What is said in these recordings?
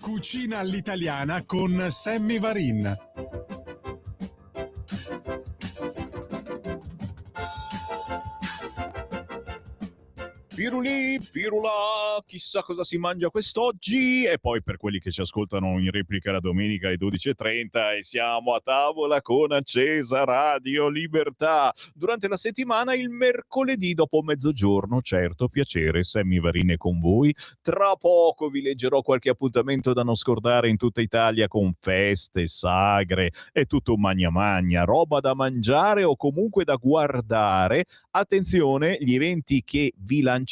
Cucina all'italiana con Sammy Varin. Pirulì, pirula, chissà cosa si mangia quest'oggi. E poi per quelli che ci ascoltano in replica la domenica alle 12:30 e siamo a tavola con Accesa Radio Libertà. Durante la settimana il mercoledì dopo mezzogiorno, certo, piacere, Sammy Varine con voi. Tra poco vi leggerò qualche appuntamento da non scordare in tutta Italia con feste, sagre e tutto un magna magna, roba da mangiare o comunque da guardare. Attenzione, gli eventi che vi lancerò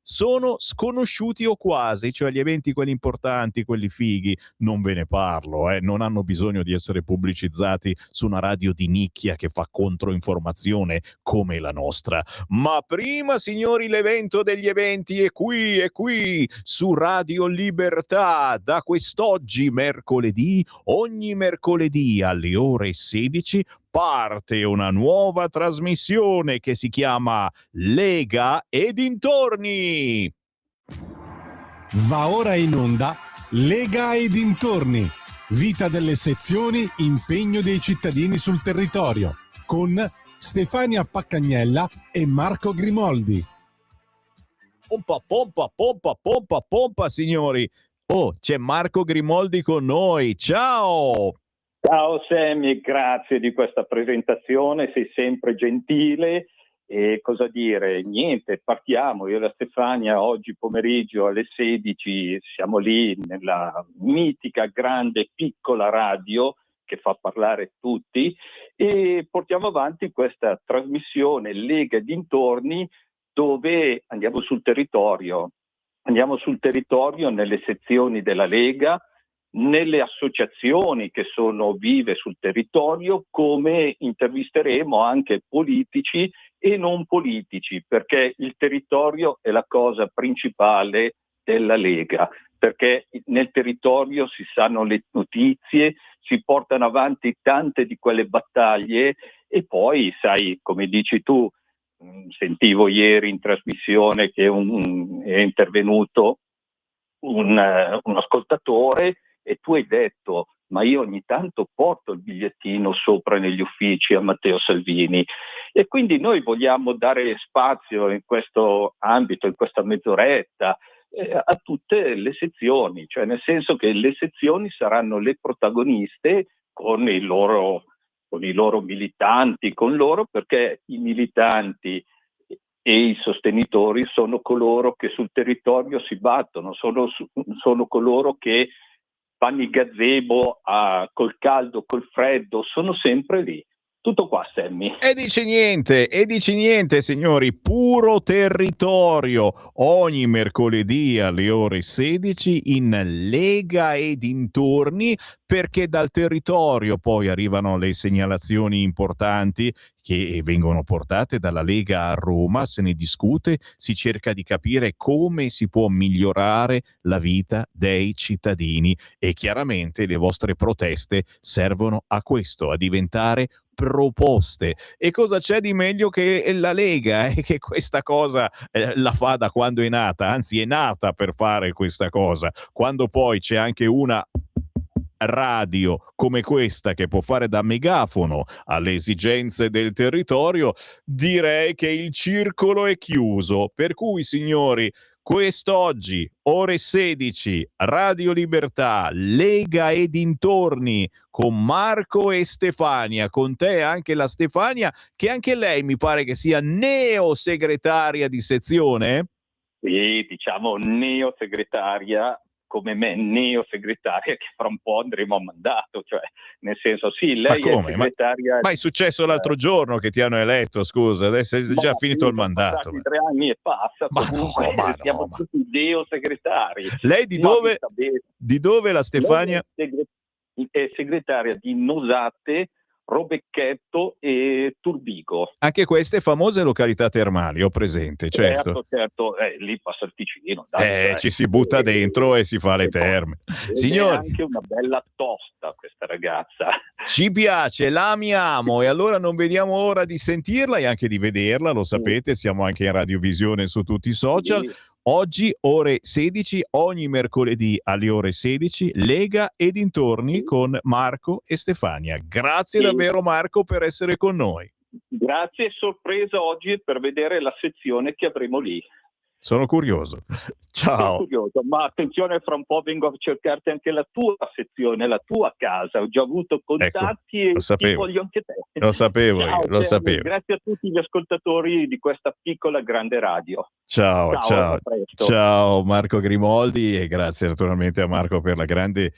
sono sconosciuti o quasi, cioè gli eventi quelli importanti, quelli fighi, non ve ne parlo, non hanno bisogno di essere pubblicizzati su una radio di nicchia che fa controinformazione come la nostra. Ma prima, signori, l'evento degli eventi è qui, su Radio Libertà, da quest'oggi mercoledì, ogni mercoledì alle ore 16, parte una nuova trasmissione che si chiama Lega e dintorni. Va ora in onda Lega e dintorni. Vita delle sezioni, impegno dei cittadini sul territorio, con Stefania Paccagnella e Marco Grimoldi. Pompa, signori. Oh, c'è Marco Grimoldi con noi. Ciao! Ciao Sammy, grazie di questa presentazione, sei sempre gentile. E cosa dire? Niente, partiamo. Io e la Stefania oggi pomeriggio alle 16 siamo lì nella mitica, grande, piccola radio che fa parlare tutti e portiamo avanti questa trasmissione Lega e dintorni, dove andiamo sul territorio nelle sezioni della Lega, nelle associazioni che sono vive sul territorio, come intervisteremo anche politici e non politici, perché il territorio è la cosa principale della Lega, perché nel territorio si sanno le notizie, si portano avanti tante di quelle battaglie e poi, sai, come dici tu, sentivo ieri in trasmissione che è intervenuto un ascoltatore e tu hai detto: ma io ogni tanto porto il bigliettino sopra negli uffici a Matteo Salvini. E quindi noi vogliamo dare spazio in questo ambito, in questa mezz'oretta, a tutte le sezioni, cioè nel senso che le sezioni saranno le protagoniste con i loro militanti, perché i militanti e i sostenitori sono coloro che sul territorio si battono, sono coloro che fanno il gazebo col caldo, col freddo, sono sempre lì. Tutto qua, Sammy. E dici niente, signori, puro territorio, ogni mercoledì alle ore 16 in Lega e dintorni, perché dal territorio poi arrivano le segnalazioni importanti che vengono portate dalla Lega a Roma, se ne discute, si cerca di capire come si può migliorare la vita dei cittadini e chiaramente le vostre proteste servono a questo, a diventare proposte. E cosa c'è di meglio che la Lega, che questa cosa la fa da quando è nata, anzi è nata per fare questa cosa. Quando poi c'è anche una radio come questa che può fare da megafono alle esigenze del territorio, direi che il circolo è chiuso. Per cui, signori, quest'oggi, ore 16, Radio Libertà, Lega e dintorni, con Marco e Stefania, con te anche la Stefania, che anche lei mi pare che sia neosegretaria di sezione. Sì, diciamo neosegretaria, come me, neosegretaria, che fra un po' andremo a mandato, cioè nel senso, sì, lei è segretaria. Ma è successo l'altro giorno che ti hanno eletto, scusa, adesso è già finito il mandato. Sono passati 3 anni e passa, comunque siamo tutti neosegretari. Lei di dove la Stefania? È segretaria di Nosate, Robecchetto e Turbigo. Anche queste famose località termali, ho presente, certo. Certo, lì passa il Ticino. Ci si butta dentro e si fa le terme. Signori, è anche una bella tosta questa ragazza. Ci piace, la amiamo e allora non vediamo ora di sentirla e anche di vederla, lo sapete, siamo anche in radiovisione su tutti i social. Oggi ore 16, ogni mercoledì alle ore 16, Lega e dintorni con Marco e Stefania. Grazie davvero Marco per essere con noi. Grazie, sorpresa oggi per vedere la sezione che avremo lì. Sono curioso. Ciao. Sono curioso, ma attenzione, fra un po' vengo a cercarti anche la tua sezione, la tua casa. Ho già avuto contatti e ti voglio anche te. Lo sapevo, ciao, lo sapevo. Grazie a tutti gli ascoltatori di questa piccola grande radio. Ciao Marco Grimoldi, e grazie naturalmente a Marco per la grande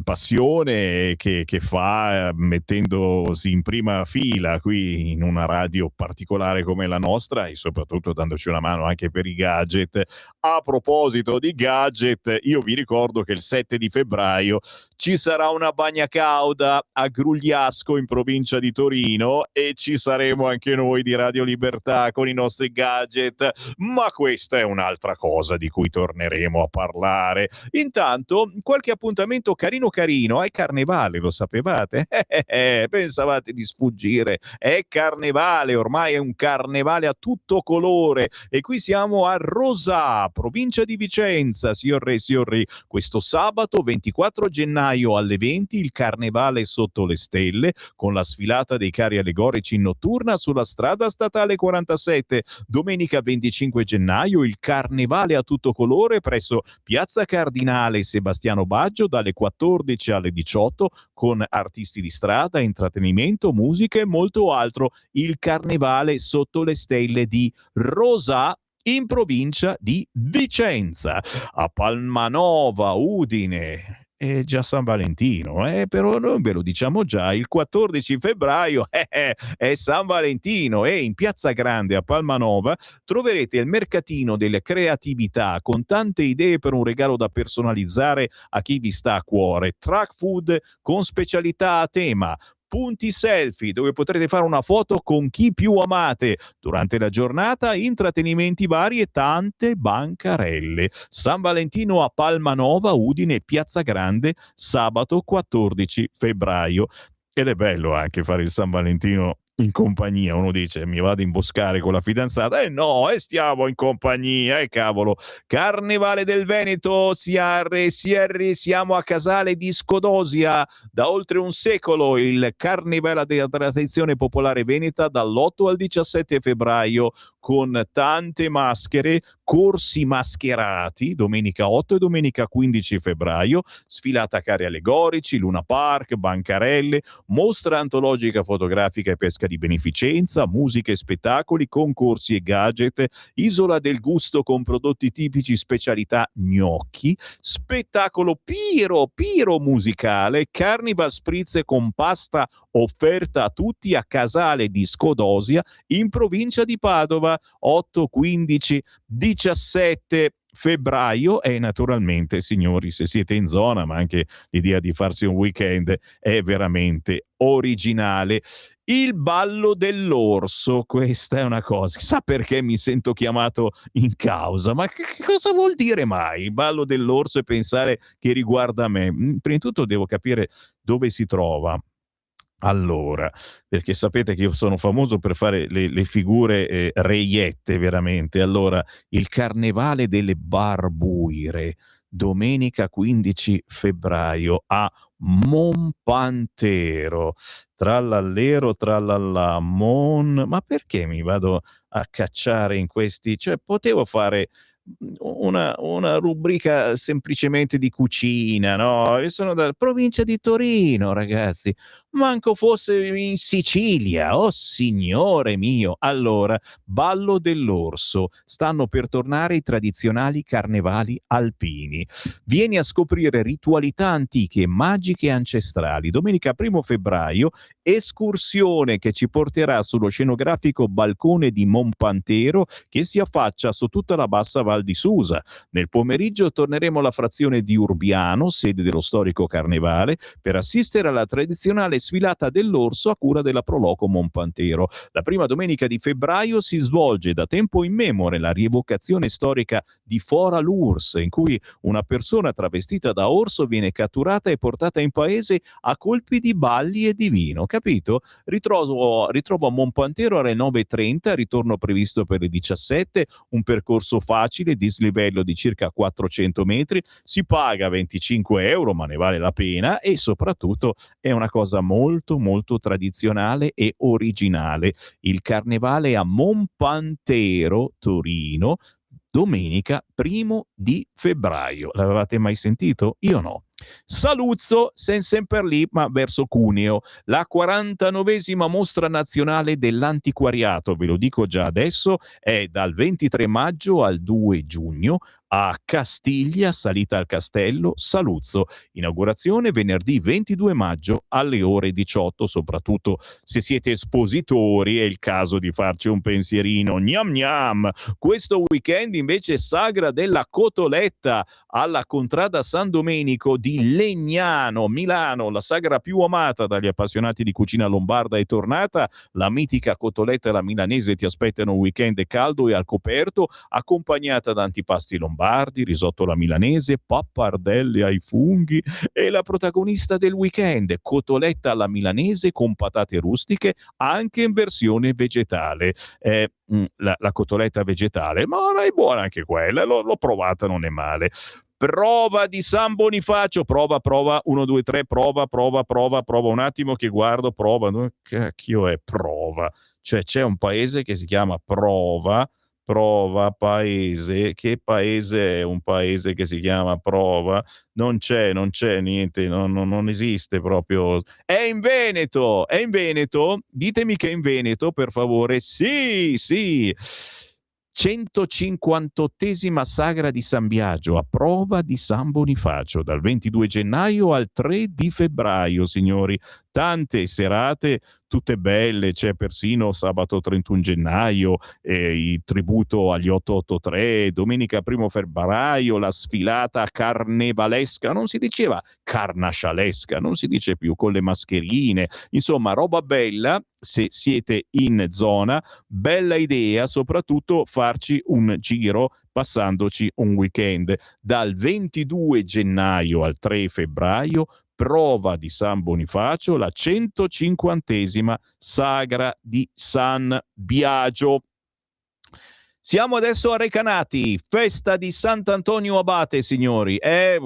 passione che fa, mettendosi in prima fila qui in una radio particolare come la nostra e soprattutto dandoci una mano anche per i gadget. A proposito di gadget, io vi ricordo che il 7 di febbraio ci sarà una bagna cauda a Grugliasco in provincia di Torino e ci saremo anche noi di Radio Libertà con i nostri gadget. Ma questa è un'altra cosa di cui torneremo a parlare. Intanto, qualche appuntamento carino è Carnevale, lo sapevate? Pensavate di sfuggire? È Carnevale, ormai è un carnevale a tutto colore e qui siamo a Rosà, provincia di Vicenza, signore. Questo sabato 24 gennaio alle 20 il Carnevale sotto le stelle con la sfilata dei carri allegorici in notturna sulla strada statale 47. Domenica 25 gennaio il Carnevale a tutto colore presso Piazza Cardinale Sebastiano Baggio dalle 14 alle 18 con artisti di strada, intrattenimento, musica e molto altro. Il Carnevale sotto le stelle di Rosà in provincia di Vicenza. A Palmanova, Udine, è già San Valentino, però noi ve lo diciamo già, il 14 febbraio è San Valentino e in Piazza Grande a Palmanova troverete il mercatino delle creatività con tante idee per un regalo da personalizzare a chi vi sta a cuore, track food con specialità a tema, punti selfie dove potrete fare una foto con chi più amate durante la giornata, intrattenimenti vari e tante bancarelle. San Valentino a Palmanova, Udine, Piazza Grande, sabato 14 febbraio. Ed è bello anche fare il San Valentino in compagnia. Uno dice mi vado a imboscare con la fidanzata, no, stiamo in compagnia, cavolo. Carnevale del Veneto, siamo a Casale di Scodosia da oltre un secolo, il Carnevale della tradizione popolare veneta dall'8 al 17 febbraio con tante maschere, corsi mascherati domenica 8 e domenica 15 febbraio, sfilata carri allegorici, Luna Park, bancarelle, mostra antologica fotografica e pesca di beneficenza, musica e spettacoli, concorsi e gadget, isola del gusto con prodotti tipici, specialità gnocchi, spettacolo piro musicale, carnival spritz con pasta offerta a tutti a Casale di Scodosia in provincia di Padova 8, 15, 17 febbraio e naturalmente, signori, se siete in zona, ma anche l'idea di farsi un weekend è veramente originale. Il ballo dell'orso, questa è una cosa. Sa perché mi sento chiamato in causa? Ma che cosa vuol dire mai il ballo dell'orso e pensare che riguarda me? Prima di tutto devo capire dove si trova. Allora, perché sapete che io sono famoso per fare le figure reiette veramente. Allora, il Carnevale delle Barbuire, domenica 15 febbraio a Monpantero. Trallallero, trallallà, ma perché mi vado a cacciare in questi? Cioè, potevo fare una rubrica semplicemente di cucina, no? Io sono dalla provincia di Torino, ragazzi. Manco fosse in Sicilia, oh signore mio. Allora, ballo dell'orso. Stanno per tornare i tradizionali carnevali alpini. Vieni a scoprire ritualità antiche, magiche e ancestrali. Domenica 1 febbraio, escursione che ci porterà sullo scenografico balcone di Monpantero che si affaccia su tutta la bassa Val di Susa. Nel pomeriggio torneremo alla frazione di Urbiano, sede dello storico carnevale, per assistere alla tradizionale sfilata dell'orso a cura della Proloco Monpantero. La prima domenica di febbraio si svolge da tempo immemore la rievocazione storica di Fora l'Urs, in cui una persona travestita da orso viene catturata e portata in paese a colpi di balli e di vino, capito? Ritrovo a Monpantero alle 9:30, ritorno previsto per le 17, un percorso facile accessibile, dislivello di circa 400 metri, si paga 25 euro, ma ne vale la pena, e soprattutto è una cosa molto molto tradizionale e originale. Il carnevale a Monpantero, Torino, domenica 1 febbraio. L'avevate mai sentito? Io no. Saluzzo, sempre lì, ma verso Cuneo, la 49esima mostra nazionale dell'antiquariato, ve lo dico già adesso, è dal 23 maggio al 2 giugno a Castiglia, salita al castello, Saluzzo. Inaugurazione venerdì 22 maggio alle ore 18, soprattutto se siete espositori è il caso di farci un pensierino. Gnam gnam! Questo weekend invece sagra della cotoletta alla Contrada San Domenico di Legnano, Milano, la sagra più amata dagli appassionati di cucina lombarda è tornata. La mitica cotoletta alla milanese ti aspettano un weekend caldo e al coperto, accompagnata da antipasti lombardi, risotto alla milanese, pappardelle ai funghi e la protagonista del weekend, cotoletta alla milanese con patate rustiche, anche in versione vegetale. La cotoletta vegetale, ma è buona anche quella, l'ho provata, non è male. Prova di San Bonifacio, prova, 1, 2, 3, prova, un attimo che guardo, prova, cacchio è prova? Cioè c'è un paese che si chiama Prova, paese, che paese è un paese che si chiama Prova? Non c'è niente, non esiste proprio. È in Veneto, ditemi che è in Veneto, per favore. Sì, 158esima sagra di San Biagio a Prova di San Bonifacio dal 22 gennaio al 3 di febbraio, signori. Tante serate, tutte belle, c'è persino sabato 31 gennaio, il tributo agli 883, domenica 1 febbraio, la sfilata carnevalesca, non si diceva carnascialesca, non si dice più, con le mascherine, insomma roba bella se siete in zona, bella idea soprattutto farci un giro passandoci un weekend dal 22 gennaio al 3 febbraio. Prova di San Bonifacio, la 150esima sagra di San Biagio. Siamo adesso a Recanati, festa di Sant'Antonio Abate, signori.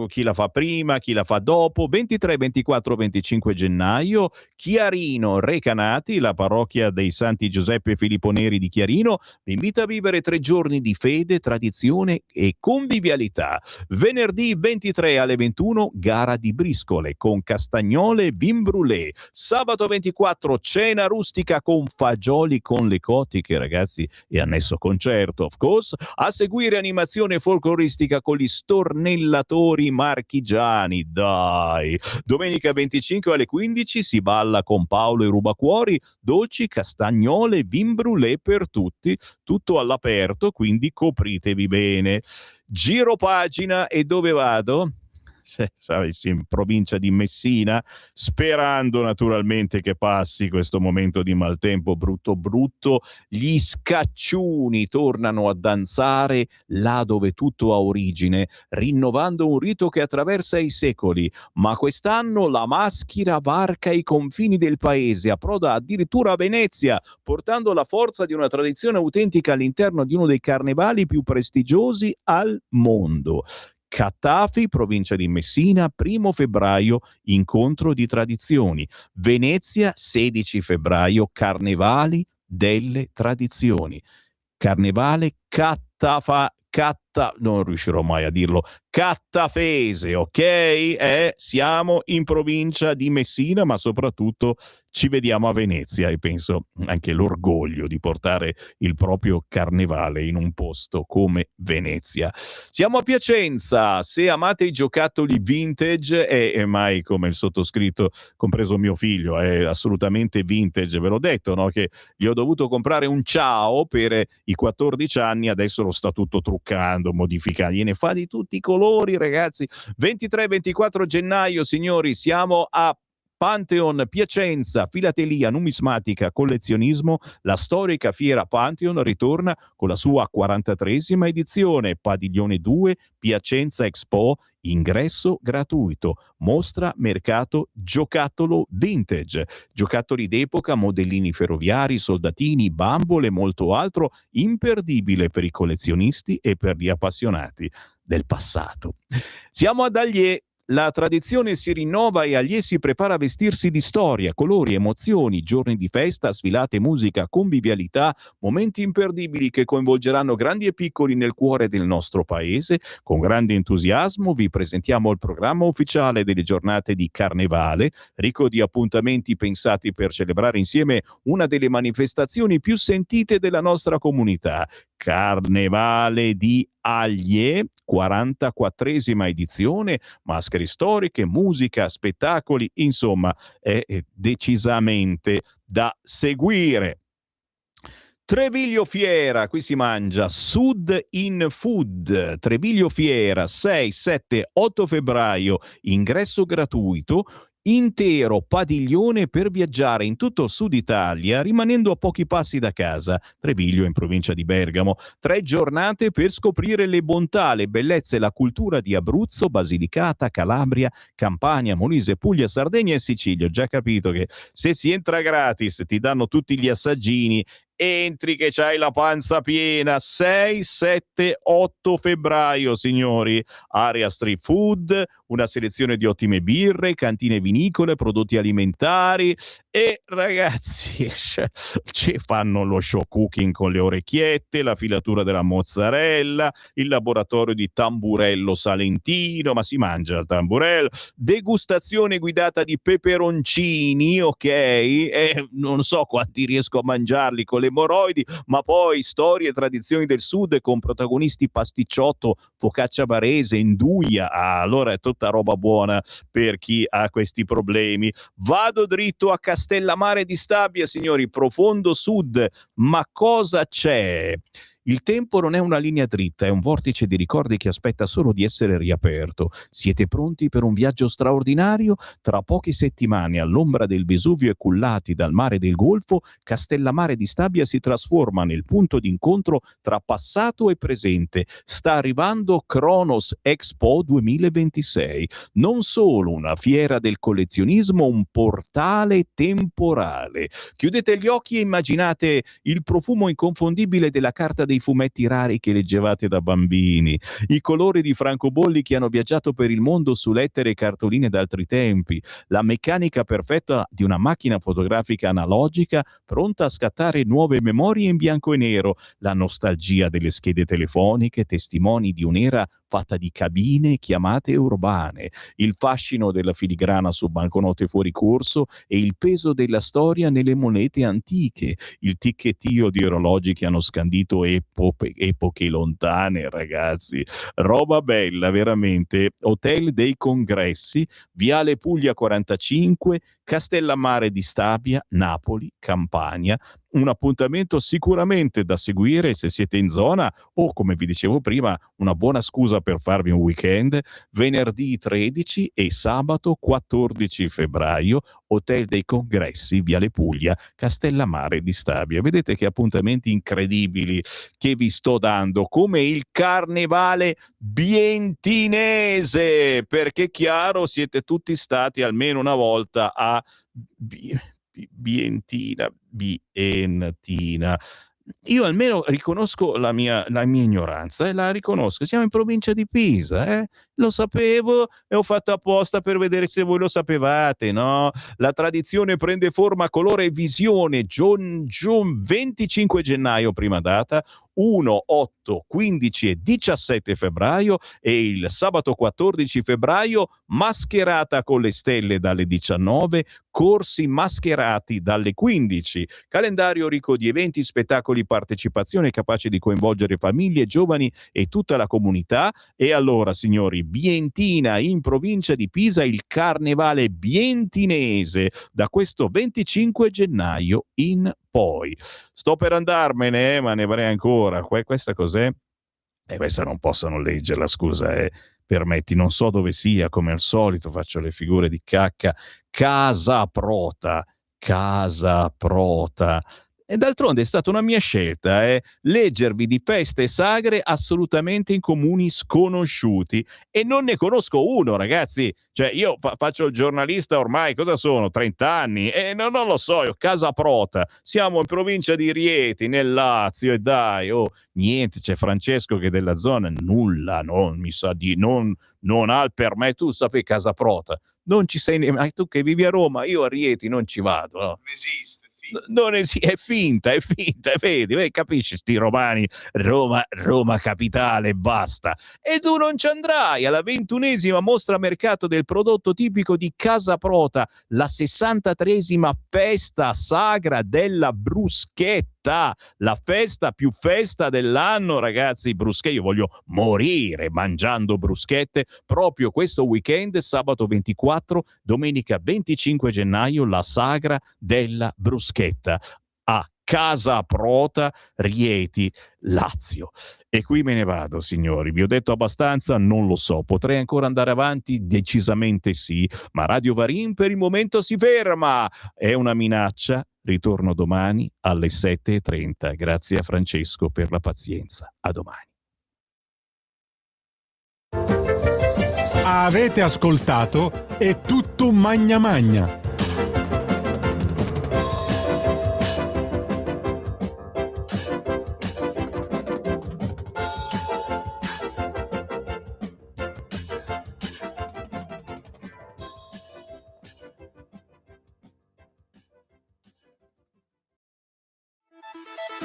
Chi la fa prima, chi la fa dopo, 23, 24, 25 gennaio, Chiarino, Recanati, la parrocchia dei Santi Giuseppe e Filippo Neri di Chiarino, vi invita a vivere 3 giorni di fede, tradizione e convivialità. Venerdì 23 alle 21, gara di briscole con castagnole e vin brûlé. Sabato 24, cena rustica con fagioli con le cotiche, ragazzi, e annesso concerto. Of course, a seguire animazione folcloristica con gli stornellatori marchigiani, dai. Domenica 25 alle 15 si balla con Paolo e Rubacuori, dolci, castagnole, vin brûlé per tutti, tutto all'aperto, quindi copritevi bene. Giro pagina e dove vado? In provincia di Messina, sperando naturalmente che passi questo momento di maltempo brutto, gli scacciuni tornano a danzare là dove tutto ha origine, rinnovando un rito che attraversa i secoli, ma quest'anno la maschera varca i confini del paese, approda addirittura a Venezia, portando la forza di una tradizione autentica all'interno di uno dei carnevali più prestigiosi al mondo. Cattafi, provincia di Messina, 1 febbraio, incontro di tradizioni. Venezia, 16 febbraio, carnevali delle tradizioni. Carnevale non riuscirò mai a dirlo, Cattafese, ok? Siamo in provincia di Messina, ma soprattutto ci vediamo a Venezia e penso anche l'orgoglio di portare il proprio carnevale in un posto come Venezia. Siamo a Piacenza, se amate i giocattoli vintage e mai come il sottoscritto, compreso mio figlio, è assolutamente vintage, ve l'ho detto, no? Che gli ho dovuto comprare un ciao per i 14 anni, adesso lo sta tutto truccando, modificando, gliene fa di tutti i colori, ragazzi. 23-24 gennaio, signori, siamo a Pantheon Piacenza, filatelia, numismatica, collezionismo, la storica fiera Pantheon ritorna con la sua 43esima edizione, Padiglione 2, Piacenza Expo, ingresso gratuito, mostra mercato giocattolo vintage, giocattoli d'epoca, modellini ferroviari, soldatini, bambole e molto altro, imperdibile per i collezionisti e per gli appassionati del passato. Siamo ad Allier. La tradizione si rinnova e Allier si prepara a vestirsi di storia, colori, emozioni, giorni di festa, sfilate, musica, convivialità, momenti imperdibili che coinvolgeranno grandi e piccoli nel cuore del nostro paese. Con grande entusiasmo vi presentiamo il programma ufficiale delle giornate di Carnevale, ricco di appuntamenti pensati per celebrare insieme una delle manifestazioni più sentite della nostra comunità. Carnevale di Allier, 44esima edizione, maschere storiche, musica, spettacoli, insomma, è decisamente da seguire. Treviglio Fiera, qui si mangia Sud in Food. Treviglio Fiera, 6, 7, 8 febbraio, ingresso gratuito, intero padiglione per viaggiare in tutto il Sud Italia rimanendo a pochi passi da casa. Treviglio in provincia di Bergamo. 3 giornate per scoprire le bontà, le bellezze e la cultura di Abruzzo, Basilicata, Calabria, Campania, Molise, Puglia, Sardegna e Sicilia. Ho già capito che se si entra gratis ti danno tutti gli assaggini. Entri che c'hai la panza piena. 6, 7, 8 febbraio, signori. Area street food, una selezione di ottime birre, cantine vinicole, prodotti alimentari e ragazzi ci fanno lo show cooking con le orecchiette, la filatura della mozzarella, il laboratorio di tamburello salentino, ma si mangia il tamburello, degustazione guidata di peperoncini, ok? Non so quanti riesco a mangiarli con le emorroidi, ma poi storie e tradizioni del sud con protagonisti pasticciotto, focaccia barese, induia. Allora è tutta roba buona per chi ha questi problemi. Vado dritto a Castellammare di Stabia, signori, profondo sud. Ma cosa c'è? Il tempo non è una linea dritta, è un vortice di ricordi che aspetta solo di essere riaperto. Siete pronti per un viaggio straordinario? Tra poche settimane, all'ombra del Vesuvio e cullati dal mare del Golfo, Castellammare di Stabia si trasforma nel punto d'incontro tra passato e presente. Sta arrivando Kronos Expo 2026. Non solo una fiera del collezionismo, un portale temporale. Chiudete gli occhi e immaginate il profumo inconfondibile della carta dei fumetti rari che leggevate da bambini, i colori di francobolli che hanno viaggiato per il mondo su lettere e cartoline d'altri tempi, la meccanica perfetta di una macchina fotografica analogica pronta a scattare nuove memorie in bianco e nero, la nostalgia delle schede telefoniche, testimoni di un'era fatta di cabine e chiamate urbane, il fascino della filigrana su banconote fuori corso e il peso della storia nelle monete antiche, il ticchettio di orologi che hanno scandito epoche lontane, ragazzi. Roba bella, veramente. Hotel dei Congressi, Viale Puglia 45, Castellammare di Stabia, Napoli, Campania. Un appuntamento sicuramente da seguire se siete in zona o, come vi dicevo prima, una buona scusa per farvi un weekend. Venerdì 13 e sabato 14 febbraio, Hotel dei Congressi, Viale Puglia, Castellammare di Stabia. Vedete che appuntamenti incredibili che vi sto dando, come il Carnevale bientinese, perché chiaro siete tutti stati almeno una volta a Bientina. Io almeno riconosco la mia ignoranza e la riconosco. Siamo in provincia di Pisa, lo sapevo e ho fatto apposta per vedere se voi lo sapevate, no? La tradizione prende forma, colore e visione. 25 gennaio, prima data, 1, 8, 15 e 17 febbraio e il sabato 14 febbraio mascherata con le stelle dalle 19, corsi mascherati dalle 15, calendario ricco di eventi, spettacoli, partecipazione capace di coinvolgere famiglie, giovani e tutta la comunità. E allora, signori, Bientina in provincia di Pisa, il Carnevale bientinese da questo 25 gennaio in poi. Sto per andarmene, ma ne avrei ancora. Questa cos'è? Questa non possono leggerla, scusa, permetti, non so dove sia, come al solito faccio le figure di cacca. Casa Prota. E d'altronde è stata una mia scelta, leggervi di feste e sagre assolutamente in comuni sconosciuti, e non ne conosco uno, ragazzi. Cioè, io faccio il giornalista ormai, cosa sono? 30 anni? E non lo so, io, Casa Prota, siamo in provincia di Rieti, nel Lazio, e dai, niente, c'è Francesco che della zona nulla, non mi sa di, non ha il permesso. Tu sapevi Casa Prota? Non ci sei nemmeno, tu che vivi a Roma, io a Rieti non ci vado. No? Non esiste. Non è finta, vedi, capisci, sti romani, Roma capitale, basta. E tu non ci andrai alla 21ª mostra mercato del prodotto tipico di Casa Prota, la 63ª festa sagra della bruschetta, la festa più festa dell'anno, ragazzi. Bruschette, io voglio morire mangiando bruschette proprio questo weekend, sabato 24, domenica 25 gennaio, la sagra della bruschetta a Casa Prota, Rieti, Lazio. E qui me ne vado, signori. Vi ho detto abbastanza? Non lo so. Potrei ancora andare avanti? Decisamente sì. Ma Radio Varin per il momento si ferma. È una minaccia. Ritorno domani alle 7:30. Grazie a Francesco per la pazienza. A domani. Avete ascoltato? È tutto magna magna.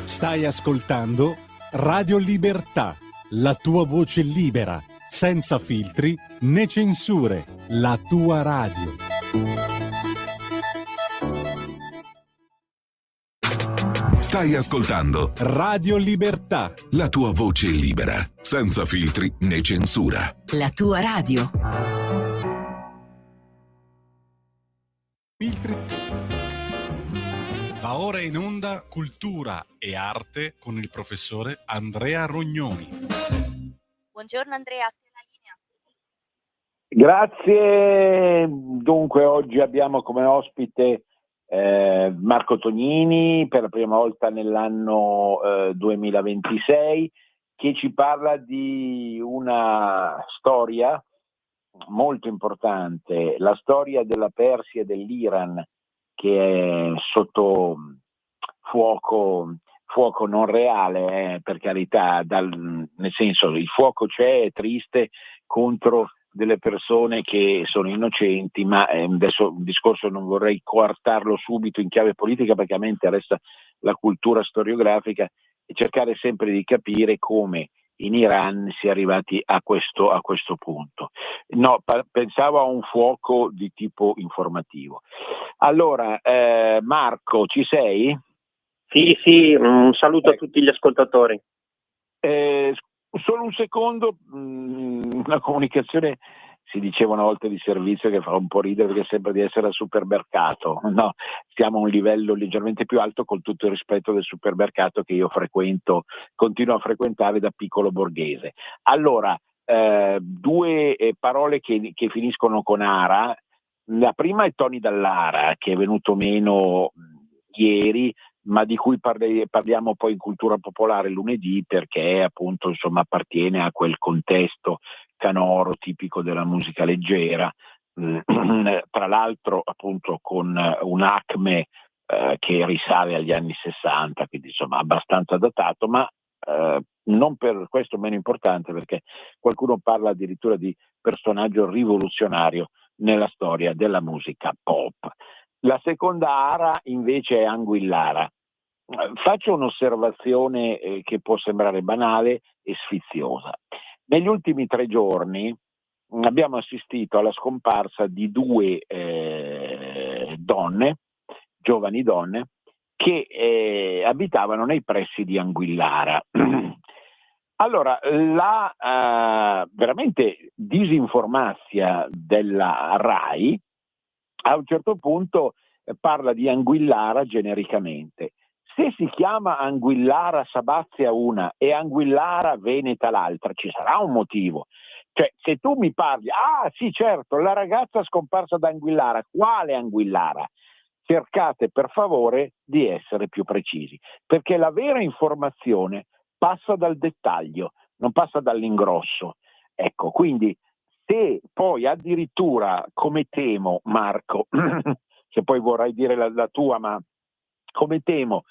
Stai ascoltando Radio Libertà, la tua voce libera, senza filtri né censure, la tua radio. Stai ascoltando Radio Libertà, la tua voce libera, senza filtri né censura. La tua radio. filtri. Va ora in onda Cultura e Arte con il professore Andrea Rognoni. Buongiorno Andrea, a te la linea. Grazie, dunque oggi abbiamo come ospite Marco Tognini per la prima volta nell'anno 2026, che ci parla di una storia molto importante, la storia della Persia e dell'Iran, che è sotto fuoco non reale, per carità, nel senso il fuoco c'è, è triste, contro delle persone che sono innocenti, ma adesso un discorso non vorrei coartarlo subito in chiave politica, perché a me interessa la cultura storiografica e cercare sempre di capire come in Iran si è arrivati a questo punto. No, pensavo a un fuoco di tipo informativo. Allora, Marco, ci sei? Sì, un saluto a tutti gli ascoltatori. Solo un secondo, una comunicazione, si diceva una volta di servizio che fa un po' ridere perché sembra di essere al supermercato, no, siamo a un livello leggermente più alto, con tutto il rispetto del supermercato che io continuo a frequentare da piccolo borghese. Allora, due parole che finiscono con Ara. La prima è Tony Dallara, che è venuto meno ieri, ma di cui parliamo poi in Cultura Popolare lunedì, perché appunto appartiene a quel contesto canoro tipico della musica leggera, tra l'altro appunto con un acme che risale agli anni 60, quindi abbastanza datato, ma non per questo meno importante, perché qualcuno parla addirittura di personaggio rivoluzionario nella storia della musica pop. La seconda Ara invece è Anguillara. Faccio un'osservazione che può sembrare banale e sfiziosa. Negli ultimi 3 giorni abbiamo assistito alla scomparsa di 2 giovani donne, che abitavano nei pressi di Anguillara. Allora, la veramente disinformazia della RAI a un certo punto parla di Anguillara genericamente. Se si chiama Anguillara Sabazia una e Anguillara Veneta l'altra, ci sarà un motivo, Cioè, se tu mi parli, sì certo, la ragazza scomparsa da Anguillara, quale Anguillara? Cercate per favore di essere più precisi, perché la vera informazione passa dal dettaglio, non passa dall'ingrosso. Ecco, quindi se poi addirittura, come temo, Marco, se poi vorrai dire la tua, ma come temo,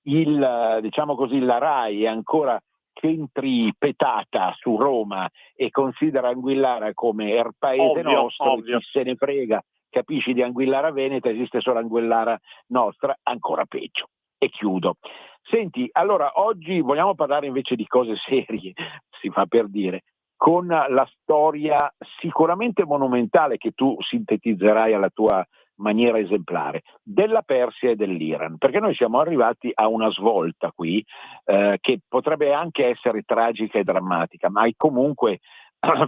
diciamo così, la RAI è ancora centripetata su Roma e considera Anguillara come il paese nostro, ovvio. chi se ne frega, capisci, di Anguillara Veneta, esiste solo Anguillara nostra, ancora peggio. E chiudo. Senti, allora oggi vogliamo parlare invece di cose serie, si fa per dire, con la storia sicuramente monumentale che tu sintetizzerai alla tua maniera esemplare, della Persia e dell'Iran, perché noi siamo arrivati a una svolta qui che potrebbe anche essere tragica e drammatica, ma comunque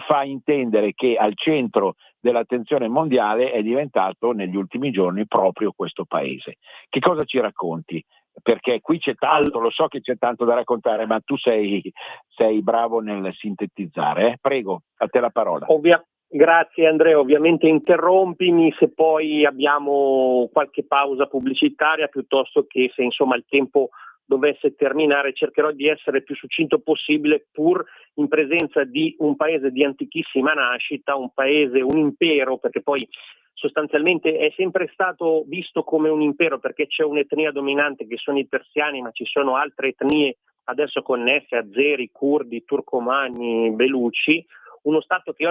fa intendere che al centro dell'attenzione mondiale è diventato negli ultimi giorni proprio questo paese. Che cosa ci racconti? Perché qui c'è tanto, lo so che c'è tanto da raccontare, ma tu sei bravo nel sintetizzare. Prego, a te la parola. Grazie Andrea, ovviamente interrompimi se poi abbiamo qualche pausa pubblicitaria, piuttosto che se insomma il tempo dovesse terminare. Cercherò di essere più succinto possibile, pur in presenza di un paese di antichissima nascita, un paese, un impero, perché poi sostanzialmente è sempre stato visto come un impero, perché c'è un'etnia dominante che sono i persiani, ma ci sono altre etnie adesso connesse, azeri, curdi, turcomani, beluci, uno stato che